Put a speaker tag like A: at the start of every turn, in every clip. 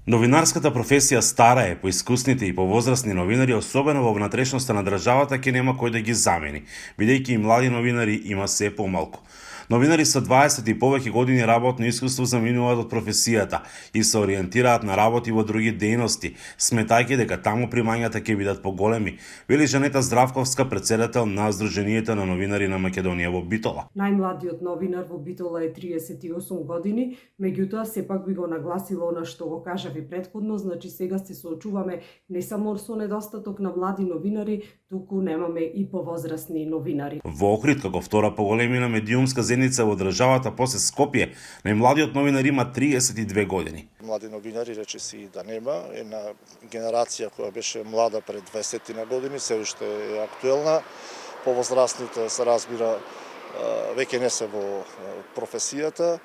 A: Новинарската професија стара е, поискусните и повозрастни новинари, особено во внатрешноста на државата, ќе нема кој да ги замени, бидејќи и млади новинари има се помалку. Новинари со 20 и повеќе години работно искуство заминуваат од професијата и се ориентираат на работи во други дејности, сметајќи дека таму примањата ќе бидат поголеми, вели Жанета Здравковска, председател на Сдруженијето на новинари на Македонија во Битола.
B: Најмладиот новинар во Битола е 38 години, меѓутоа сепак би го нагласила она што го кажав и предходно, значи сега се соочуваме не само со недостаток на млади новинари, туку немаме и повозрастни новинари.
A: Во Охрид, како втора поголемина медиумска зеница во државата после Скопје, најмладиот новинар има 32 години.
C: Млади новинари речиси да нема, една генерација која беше млада пред 20 на години, се уште е актуелна. Повозрастните се разбира веќе не се во професијата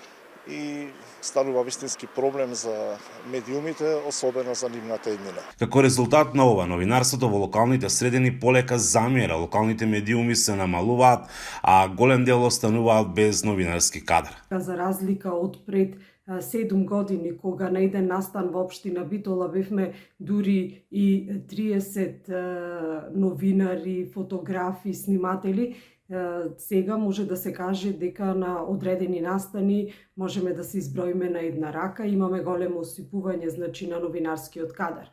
C: и станува вистински проблем за медиумите, особено за нивната иднина.
A: Како резултат на ова, новинарството во локалните средини полека замира, локалните медиуми се намалуваат, а голем дел остануваат без новинарски кадар.
B: За разлика од пред 7 години, кога на еден настан во општина Битола бевме дури и 30 новинари, фотографи, сниматели, сега може да се каже дека на одредени настани можеме да се изброиме на една рака, имаме големо осипување, значи, на новинарскиот кадар.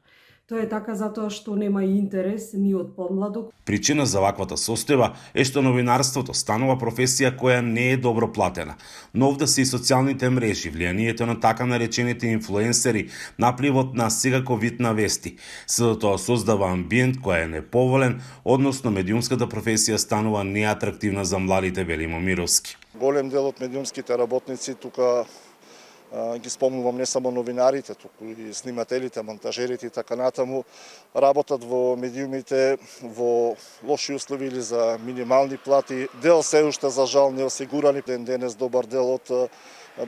B: Тоа е така затоа што нема и интерес ни од помладок.
A: Причина за ваквата состојба е што новинарството станува професија која не е добро платена. Но овде се и социјалните мрежи, влијанието на така наречените инфлуенсери, напливот на секако вид на вести. Сето тоа создава амбиент кој е неповолен, односно медиумската професија станува неатрактивна за младите, вели Момировски.
C: Голем дел од медиумските работници тука ги спомнувам не само новинарите, туку и снимателите, монтажерите и така натаму, работат во медиумите во лоши услови или за минимални плати. Дел се уште за жал неосигурани. Денес добар дел од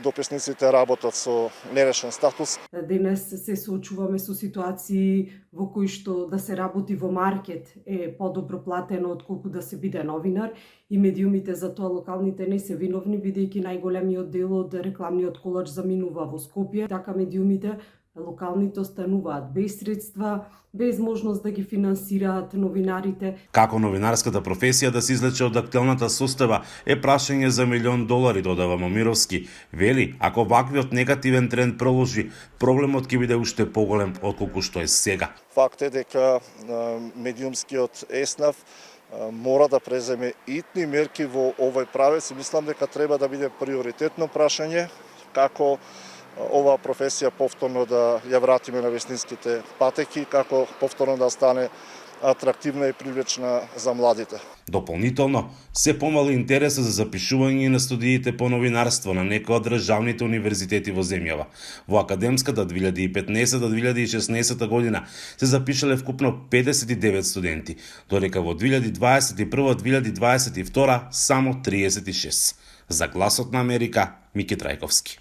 C: дописниците работат со нерешен статус.
B: Денес се соочуваме со ситуации во кои што да се работи во маркет е подобро платено отколку да се биде новинар, и медиумите за тоа локалните не се виновни, бидејќи најголемиот дел од рекламниот колач заминува во Скопје. Така медиумите локалните остануваат без средства, без можност да ги финансираат новинарите.
A: Како новинарската професија да се излече од актуелната состојба е прашање за $1.000.000, додава Момировски. Вели, ако ваквиот негативен тренд продолжи, проблемот ќе биде уште поголем отколку што е сега.
C: Факт е дека медиумскиот еснав мора да преземе итни мерки во овој правец и мислам дека треба да биде приоритетно прашање како оваа професија повторно да ја вратиме на вистинските патеки, како повторно да стане атрактивна и привлечна за младите.
A: Дополнително, се помали интереса за запишување на студиите по новинарство на некои од државните универзитети во земјава. Во академската 2015-2016 година се запишале вкупно 59 студенти, додека во 2021-2022 само 36. За Гласот на Америка, Мики Трајковски.